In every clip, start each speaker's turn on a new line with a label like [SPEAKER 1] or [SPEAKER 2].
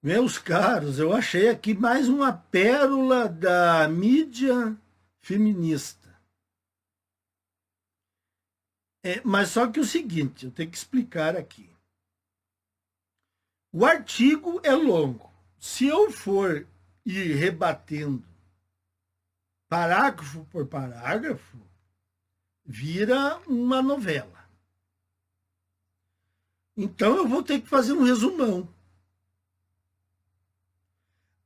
[SPEAKER 1] Meus caros, eu achei aqui mais uma pérola da mídia feminista. Mas só que o seguinte, eu tenho que explicar aqui. O artigo é longo. Se eu for ir rebatendo parágrafo por parágrafo, vira uma novela. Então eu vou ter que fazer um resumão.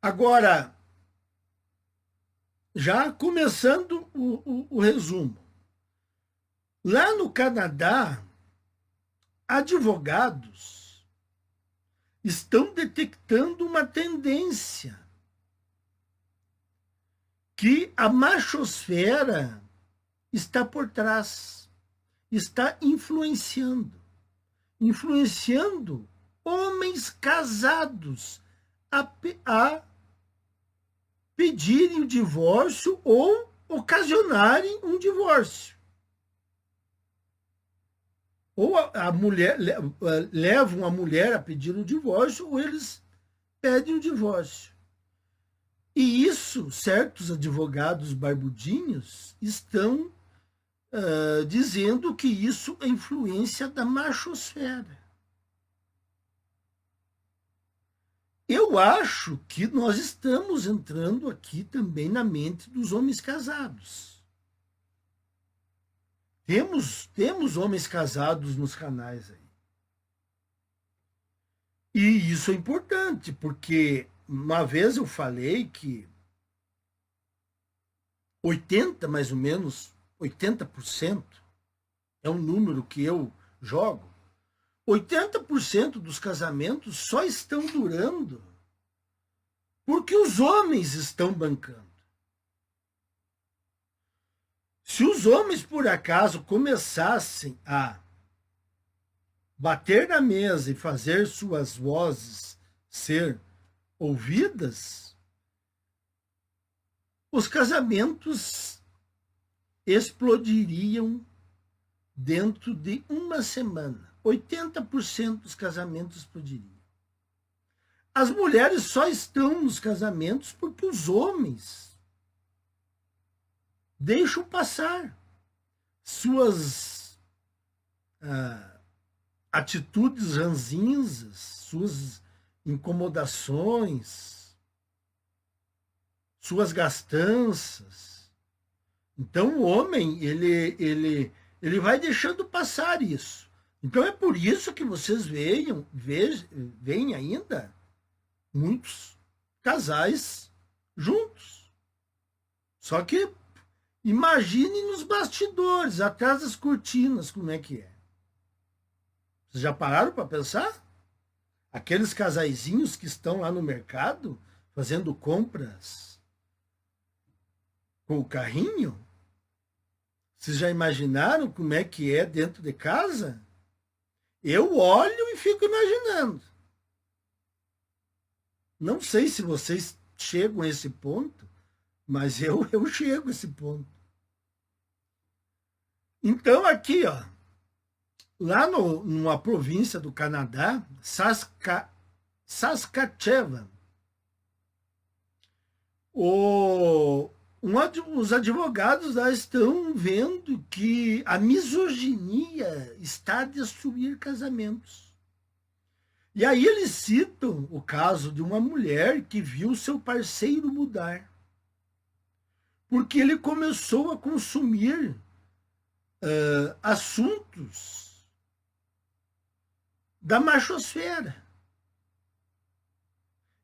[SPEAKER 1] Agora, já começando o resumo. Lá no Canadá, advogados estão detectando uma tendência que a machosfera está por trás, está influenciando homens casados a pedirem o divórcio ou ocasionarem um divórcio. Ou a mulher levam a mulher a pedir o divórcio, ou eles pedem o divórcio. E isso, certos advogados barbudinhos estão dizendo que isso é influência da machosfera. Eu acho que nós estamos entrando aqui também na mente dos homens casados. Temos homens casados nos canais aí. E isso é importante, porque uma vez eu falei que mais ou menos, 80% é um número que eu jogo. 80% dos casamentos só estão durando porque os homens estão bancando. Se os homens, por acaso, começassem a bater na mesa e fazer suas vozes ser ouvidas, os casamentos explodiriam dentro de uma semana. 80% dos casamentos explodiriam. As mulheres só estão nos casamentos porque os homens deixam passar suas atitudes ranzinzas, suas incomodações, suas gastanças. Então o homem, ele vai deixando passar isso. Então é por isso que vocês veem ainda muitos casais juntos. Só que imagine nos bastidores, atrás das cortinas, como é que é. Vocês já pararam para pensar? Aqueles casaizinhos que estão lá no mercado fazendo compras com o carrinho? Vocês já imaginaram como é que é dentro de casa? Eu olho e fico imaginando. Não sei se vocês chegam a esse ponto, mas eu chego a esse ponto. Então, aqui, ó, lá numa província do Canadá, Saskatchewan, os advogados lá estão vendo que a misoginia está a destruir casamentos. E aí eles citam o caso de uma mulher que viu seu parceiro mudar, porque ele começou a consumir assuntos da machosfera.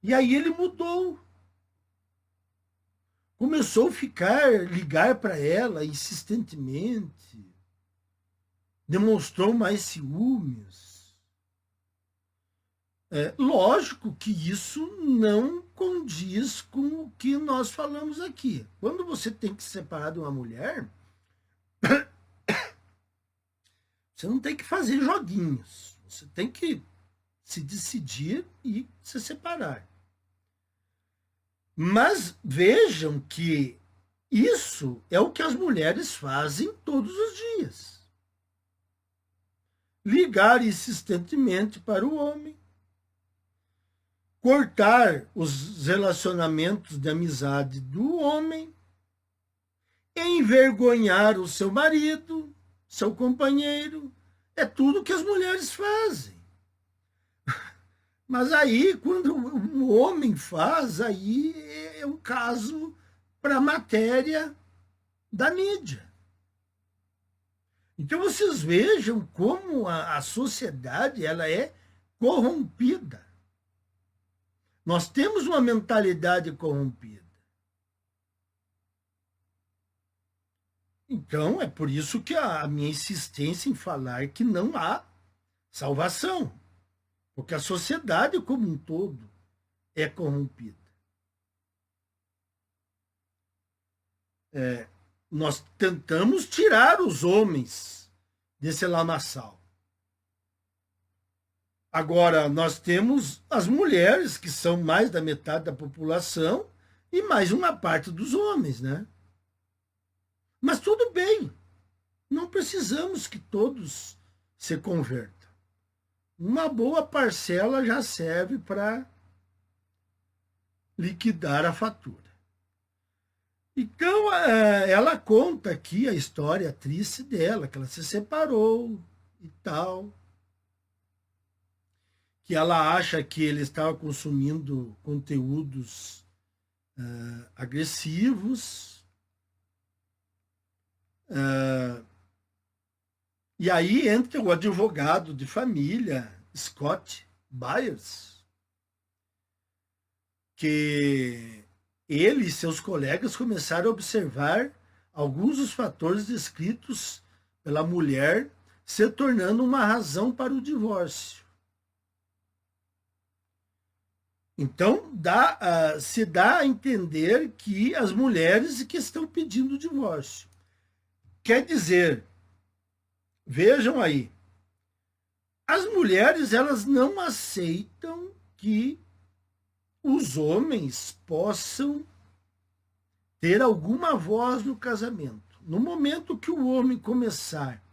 [SPEAKER 1] E aí ele mudou. Começou a ligar para ela insistentemente, demonstrou mais ciúmes. Lógico que isso não condiz com o que nós falamos aqui. Quando você tem que se separar de uma mulher, você não tem que fazer joguinhos. Você tem que se decidir e se separar. Mas vejam que isso é o que as mulheres fazem todos os dias. Ligar insistentemente para o homem, cortar os relacionamentos de amizade do homem, envergonhar o seu marido, seu companheiro. É tudo que as mulheres fazem. Mas aí, quando um homem faz, aí é um caso para a matéria da mídia. Então vocês vejam como a sociedade ela é corrompida. Nós temos uma mentalidade corrompida. Então é por isso que a minha insistência em falar que não há salvação. Porque a sociedade como um todo é corrompida. Nós tentamos tirar os homens desse lamaçal. Agora, nós temos as mulheres, que são mais da metade da população, e mais uma parte dos homens, né? Mas tudo bem. Não precisamos que todos se convertam. Uma boa parcela já serve para liquidar a fatura. Então, ela conta aqui a história triste dela, que ela se separou e tal. Que ela acha que ele estava consumindo conteúdos agressivos. E aí entra o advogado de família, Scott Byers, que ele e seus colegas começaram a observar alguns dos fatores descritos pela mulher se tornando uma razão para o divórcio. Então, se dá a entender que as mulheres que estão pedindo o divórcio. Quer dizer, vejam aí, as mulheres elas não aceitam que os homens possam ter alguma voz no casamento. No momento que o homem começar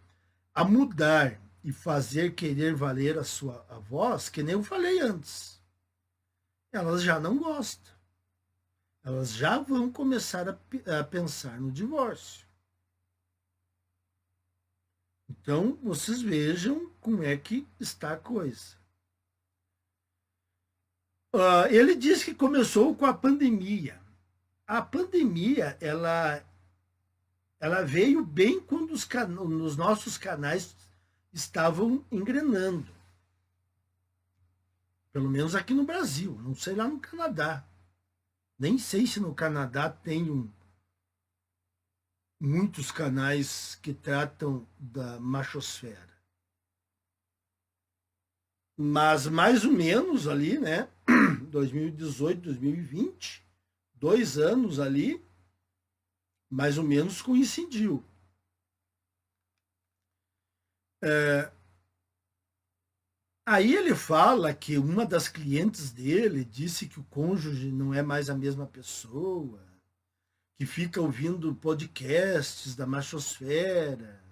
[SPEAKER 1] a mudar e fazer querer valer a sua voz, que nem eu falei antes, elas já não gostam. Elas já vão começar a pensar no divórcio. Então, vocês vejam como é que está a coisa. Ele diz que começou com a pandemia. A pandemia, ela veio bem quando os nossos canais estavam engrenando. Pelo menos aqui no Brasil. Não sei lá no Canadá. Nem sei se no Canadá tem muitos canais que tratam da machosfera. Mas mais ou menos ali, né? 2018, 2020, 2 anos ali, mais ou menos coincidiu. Aí ele fala que uma das clientes dele disse que o cônjuge não é mais a mesma pessoa, que fica ouvindo podcasts da machosfera.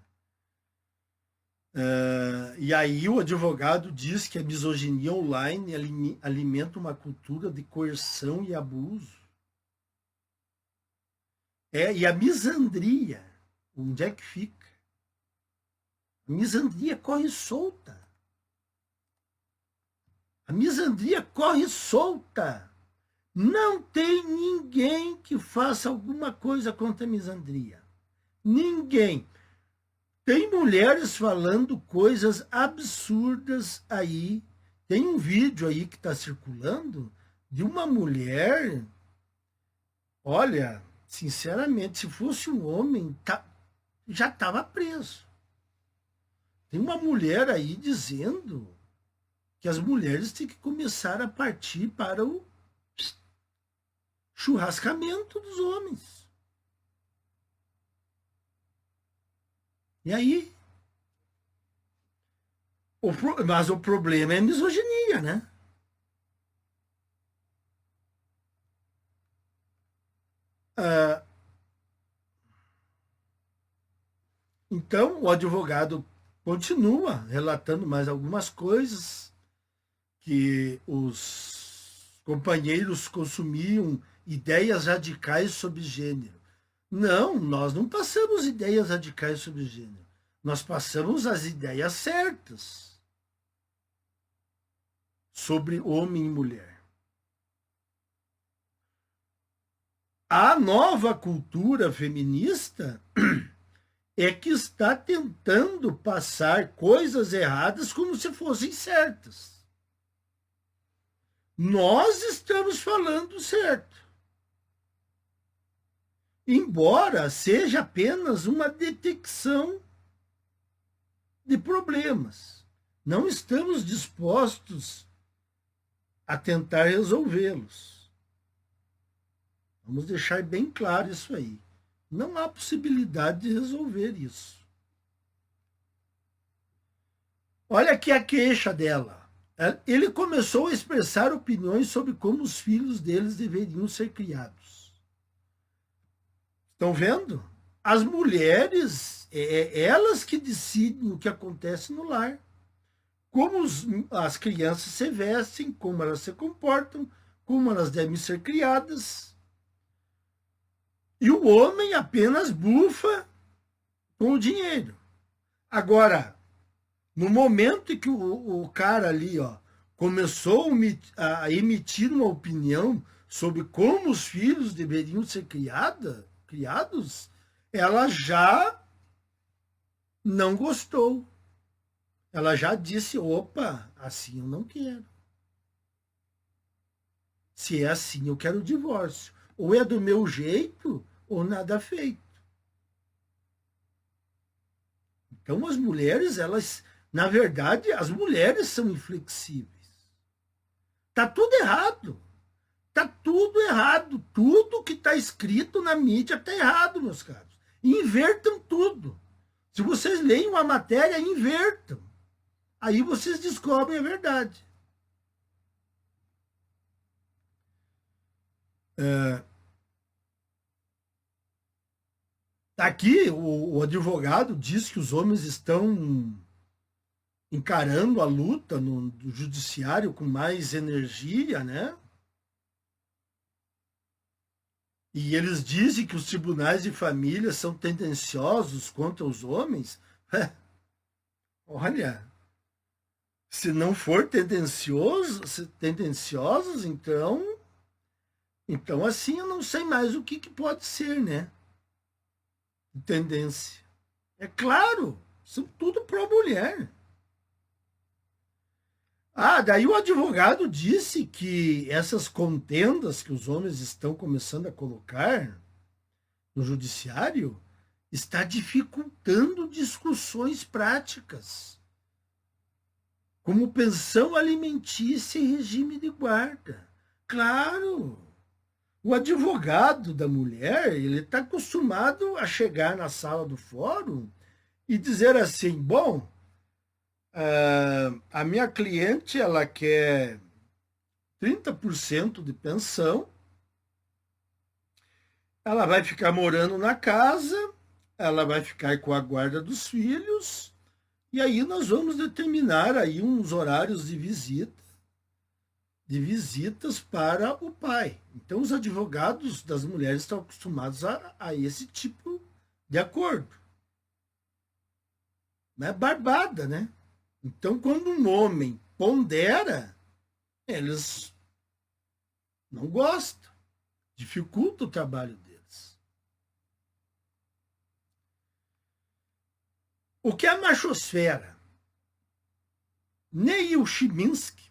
[SPEAKER 1] E aí o advogado diz que a misoginia online alimenta uma cultura de coerção e abuso. E a misandria, onde é que fica? A misandria corre solta. A misandria corre solta. Não tem ninguém que faça alguma coisa contra a misandria. Ninguém. Tem mulheres falando coisas absurdas aí. Tem um vídeo aí que está circulando de uma mulher. Olha, sinceramente, se fosse um homem, já estava preso. Tem uma mulher aí dizendo que as mulheres têm que começar a partir para o churrascamento dos homens. E aí? Mas o problema é a misoginia, né? Então, o advogado continua relatando mais algumas coisas que os companheiros consumiam ideias radicais sobre gênero. Não, nós não passamos ideias radicais sobre gênero. Nós passamos as ideias certas sobre homem e mulher. A nova cultura feminista é que está tentando passar coisas erradas como se fossem certas. Nós estamos falando certo. Embora seja apenas uma detecção de problemas. Não estamos dispostos a tentar resolvê-los. Vamos deixar bem claro isso aí. Não há possibilidade de resolver isso. Olha aqui a queixa dela. Ele começou a expressar opiniões sobre como os filhos deles deveriam ser criados. Estão vendo? As mulheres, elas que decidem o que acontece no lar. Como as crianças se vestem, como elas se comportam, como elas devem ser criadas. E o homem apenas bufa com o dinheiro. Agora, no momento em que o cara ali começou a emitir uma opinião sobre como os filhos deveriam ser criados, ela já não gostou. Ela já disse, opa, assim eu não quero. Se é assim, eu quero o divórcio. Ou é do meu jeito, ou nada feito. Então as mulheres, na verdade, as mulheres são inflexíveis. Tá tudo errado. Tá tudo errado. Tudo que está escrito na mídia está errado, meus caros. Invertam tudo. Se vocês leem uma matéria, invertam. Aí vocês descobrem a verdade. Aqui, o advogado diz que os homens estão encarando a luta no judiciário com mais energia, né? E eles dizem que os tribunais de família são tendenciosos contra os homens. Olha, se não for tendenciosos, então assim eu não sei mais o que pode ser, né? Tendência. É claro, são tudo pró-mulher. Daí o advogado disse que essas contendas que os homens estão começando a colocar no judiciário está dificultando discussões práticas, como pensão alimentícia e regime de guarda. Claro, o advogado da mulher, ele está acostumado a chegar na sala do fórum e dizer assim, bom, a minha cliente, ela quer 30% de pensão, ela vai ficar morando na casa, ela vai ficar com a guarda dos filhos, e aí nós vamos determinar aí uns horários de visitas para o pai. Então, os advogados das mulheres estão acostumados a esse tipo de acordo. É barbada, né? Então, quando um homem pondera, eles não gostam, dificulta o trabalho deles. O que é a machosfera? Neil Chiminski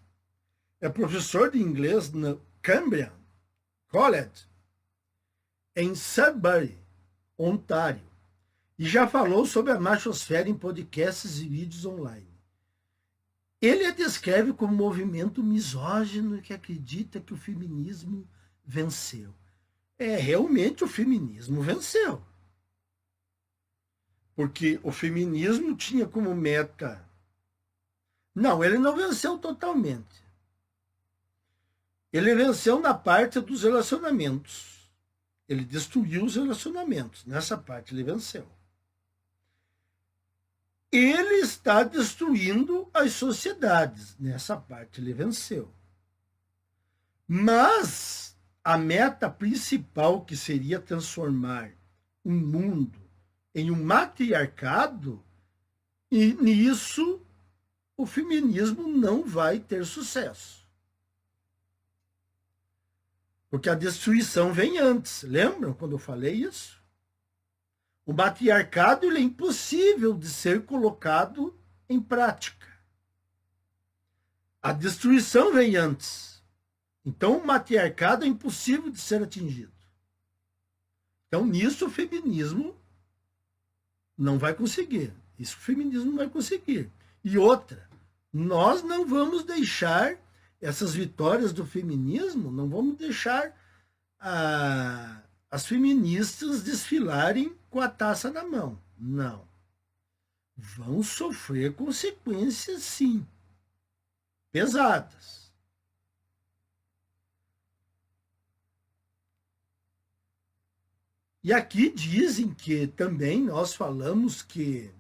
[SPEAKER 1] é professor de inglês no Cambrian College, em Sudbury, Ontário, e já falou sobre a machosfera em podcasts e vídeos online. Ele a descreve como um movimento misógino que acredita que o feminismo venceu. Realmente o feminismo venceu. Porque o feminismo tinha como meta... Não, ele não venceu totalmente. Ele venceu na parte dos relacionamentos. Ele destruiu os relacionamentos. Nessa parte ele venceu. Ele está destruindo as sociedades. Nessa parte ele venceu. Mas a meta principal, que seria transformar um mundo em um matriarcado, e nisso o feminismo não vai ter sucesso. Porque a destruição vem antes. Lembram quando eu falei isso? O matriarcado ele é impossível de ser colocado em prática. A destruição vem antes. Então, o matriarcado é impossível de ser atingido. Então, nisso, o feminismo não vai conseguir. Isso o feminismo não vai conseguir. E outra, nós não vamos deixar essas vitórias do feminismo, não vamos deixar as feministas desfilarem com a taça na mão. Não. Vão sofrer consequências, sim. Pesadas. E aqui dizem que também nós falamos que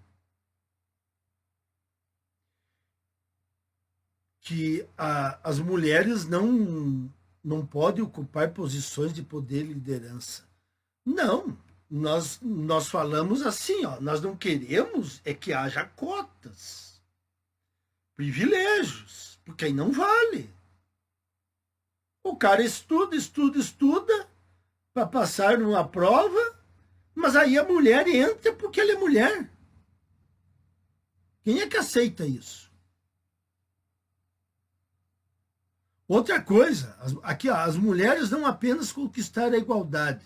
[SPEAKER 1] as mulheres não podem ocupar posições de poder e liderança. Não, nós falamos assim, ó, nós não queremos é que haja cotas, privilégios, porque aí não vale. O cara estuda para passar numa prova, mas aí a mulher entra porque ela é mulher. Quem é que aceita isso? Outra coisa, aqui ó, as mulheres não apenas conquistaram a igualdade,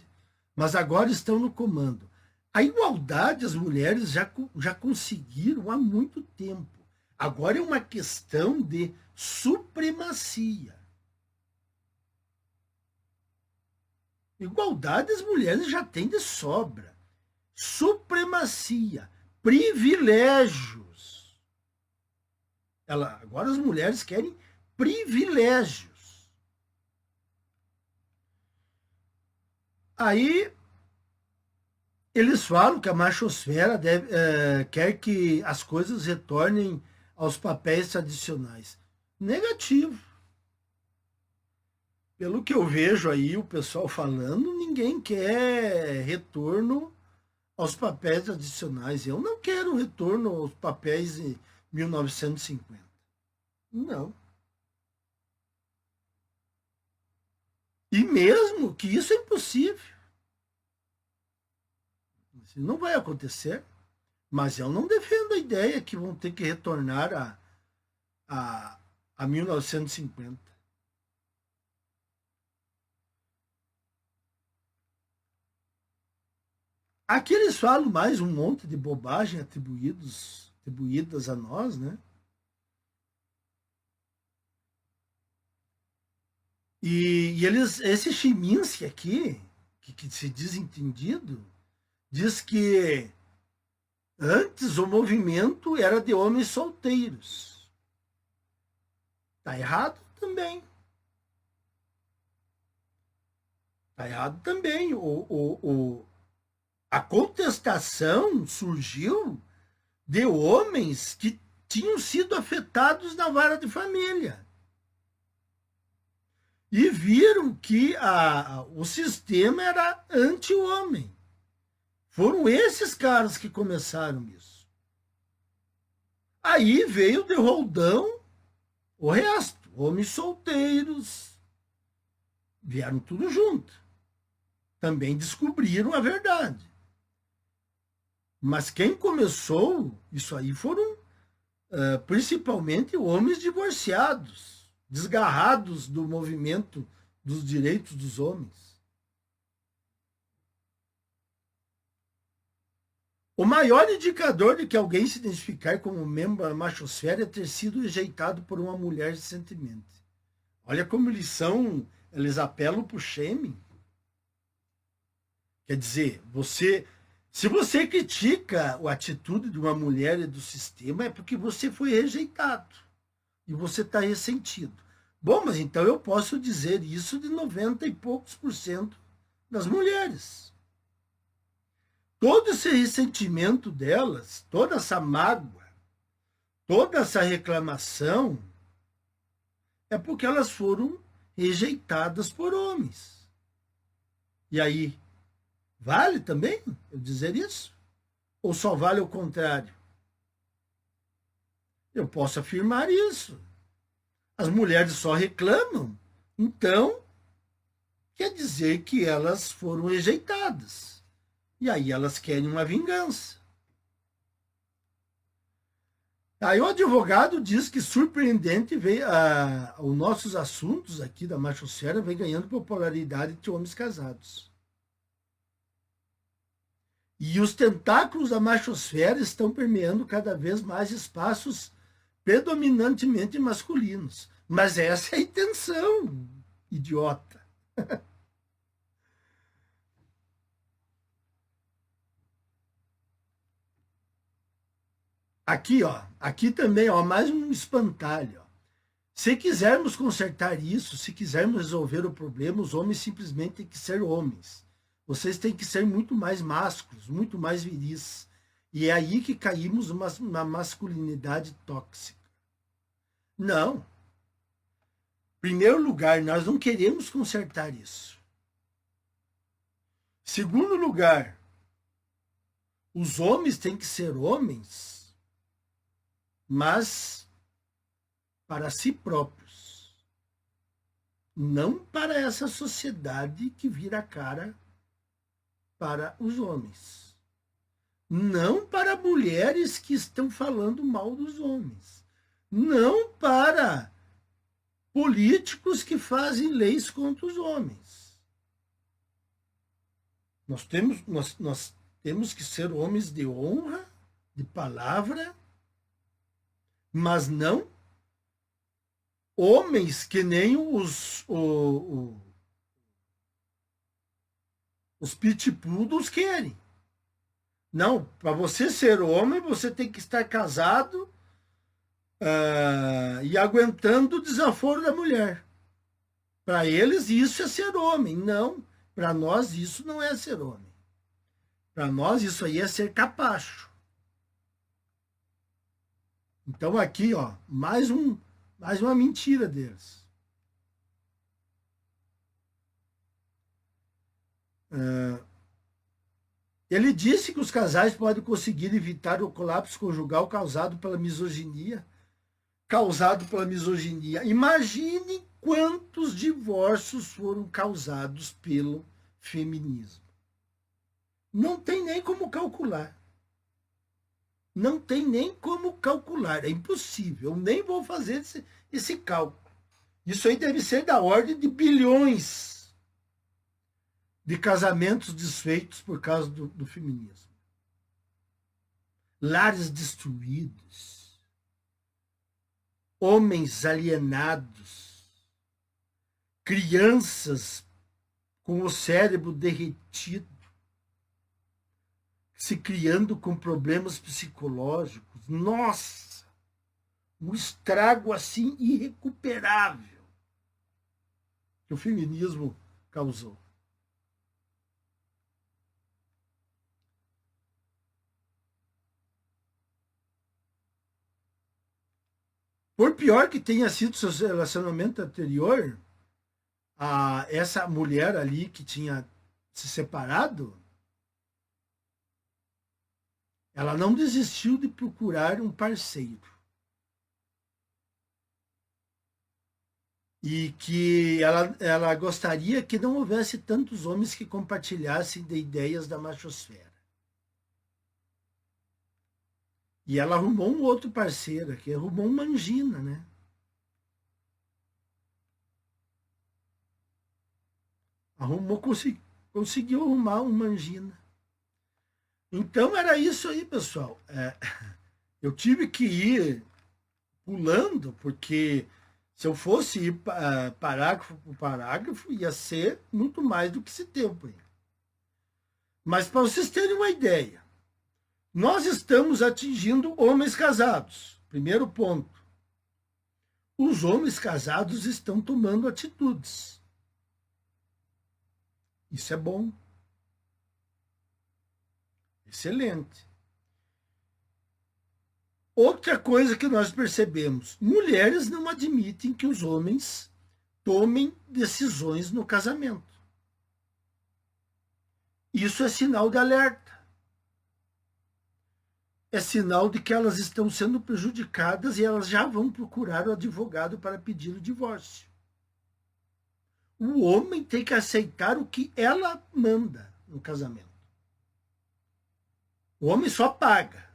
[SPEAKER 1] mas agora estão no comando. A igualdade as mulheres já conseguiram há muito tempo. Agora é uma questão de supremacia. Igualdade as mulheres já têm de sobra. Supremacia, privilégios. Agora as mulheres querem privilégios. Aí eles falam que a machosfera quer que as coisas retornem aos papéis tradicionais. Negativo. Pelo que eu vejo aí o pessoal falando, ninguém quer retorno aos papéis tradicionais. Eu não quero retorno aos papéis de 1950. Não. E mesmo que isso é impossível. Isso não vai acontecer. Mas eu não defendo a ideia que vão ter que retornar a 1950. Aqui eles falam mais um monte de bobagem atribuídas a nós, né? E esse Chiminsky aqui, que se diz entendido, diz que antes o movimento era de homens solteiros. Está errado também. Está errado também. A contestação surgiu de homens que tinham sido afetados na vara de família. E viram que o sistema era anti-homem. Foram esses caras que começaram isso. Aí veio de roldão o resto. Homens solteiros. Vieram tudo junto. Também descobriram a verdade. Mas quem começou isso aí foram principalmente homens divorciados, desgarrados do movimento dos direitos dos homens. O maior indicador de que alguém se identificar como membro da machosfera é ter sido rejeitado por uma mulher recentemente. Olha como eles apelam para o shaming. Quer dizer, se você critica a atitude de uma mulher e do sistema, é porque você foi rejeitado. E você está ressentido. Bom, mas então eu posso dizer isso de 90 e poucos % das mulheres. Todo esse ressentimento delas, toda essa mágoa, toda essa reclamação, é porque elas foram rejeitadas por homens. E aí, vale também eu dizer isso? Ou só vale o contrário? Eu posso afirmar isso. As mulheres só reclamam, então quer dizer que elas foram rejeitadas. E aí elas querem uma vingança. Aí o advogado diz que surpreendente veio os nossos assuntos aqui da machosfera vem ganhando popularidade entre homens casados. E os tentáculos da machosfera estão permeando cada vez mais espaços predominantemente masculinos. Mas essa é a intenção, idiota. Aqui, ó, aqui também, ó, mais um espantalho. Ó. Se quisermos consertar isso, se quisermos resolver o problema, os homens simplesmente têm que ser homens. Vocês têm que ser muito mais másculos, muito mais viris. E é aí que caímos numa masculinidade tóxica. Não. Em primeiro lugar, nós não queremos consertar isso. Segundo lugar, os homens têm que ser homens, mas para si próprios. Não para essa sociedade que vira a cara para os homens. Não para mulheres que estão falando mal dos homens. Não para políticos que fazem leis contra os homens. Nós temos que ser homens de honra, de palavra, mas não homens que nem os pitbulls querem. Não, para você ser homem, você tem que estar casado e aguentando o desaforo da mulher. Para eles, isso é ser homem. Não, para nós, isso não é ser homem. Para nós, isso aí é ser capacho. Então, aqui, ó, mais uma mentira deles. Ele disse que os casais podem conseguir evitar o colapso conjugal causado pela misoginia. Imagine quantos divórcios foram causados pelo feminismo. Não tem nem como calcular. Não tem nem como calcular. É impossível. Eu nem vou fazer esse cálculo. Isso aí deve ser da ordem de bilhões de casamentos desfeitos por causa do feminismo. Lares destruídos. Homens alienados. Crianças com o cérebro derretido. Se criando com problemas psicológicos. Nossa! Um estrago assim irrecuperável que o feminismo causou. Por pior que tenha sido seu relacionamento anterior, essa mulher ali que tinha se separado, ela não desistiu de procurar um parceiro. E que ela gostaria que não houvesse tantos homens que compartilhassem de ideias da machosfera. E ela arrumou um outro parceiro, que arrumou uma angina, né? Conseguiu arrumar uma angina. Então era isso aí, pessoal. Eu tive que ir pulando, porque se eu fosse ir parágrafo por parágrafo, ia ser muito mais do que esse tempo aí. Mas para vocês terem uma ideia, nós estamos atingindo homens casados. Primeiro ponto. Os homens casados estão tomando atitudes. Isso é bom. Excelente. Outra coisa que nós percebemos: mulheres não admitem que os homens tomem decisões no casamento. Isso é sinal de alerta. É sinal de que elas estão sendo prejudicadas e elas já vão procurar o advogado para pedir o divórcio. O homem tem que aceitar o que ela manda no casamento. O homem só paga.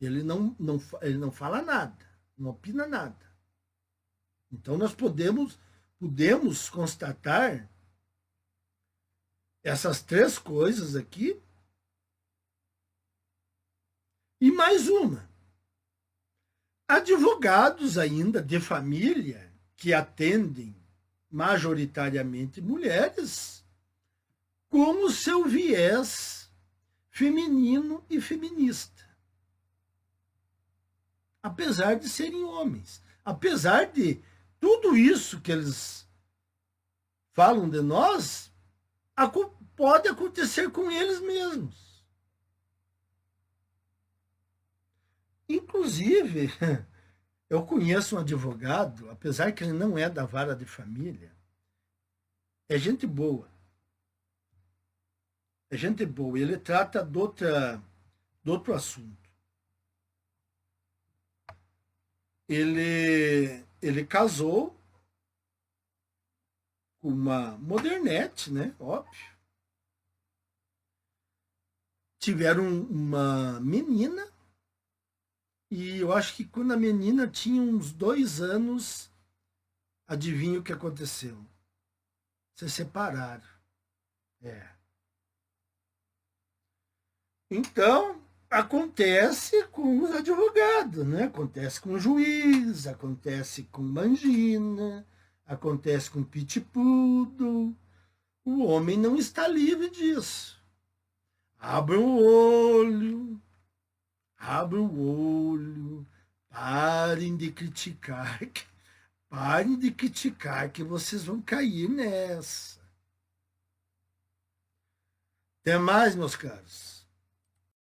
[SPEAKER 1] Ele não fala nada, não opina nada. Então nós podemos constatar essas três coisas aqui. E mais uma. Advogados ainda de família que atendem majoritariamente mulheres com o seu viés feminino e feminista. Apesar de serem homens. Apesar de tudo isso que eles falam de nós, pode acontecer com eles mesmos. Inclusive, eu conheço um advogado, apesar que ele não é da vara de família, é gente boa. É gente boa. Ele trata de outro assunto. Ele casou com uma modernete, né? Óbvio. Tiveram uma menina. E eu acho que quando a menina tinha uns 2 anos, adivinha o que aconteceu? Se separaram. É. Então, acontece com os advogados, né? Acontece com o juiz, acontece com Mangina, acontece com Pit Poodle. O homem não está livre disso. Abra o olho. Abra o olho, parem de criticar, que vocês vão cair nessa. Até mais, meus caros.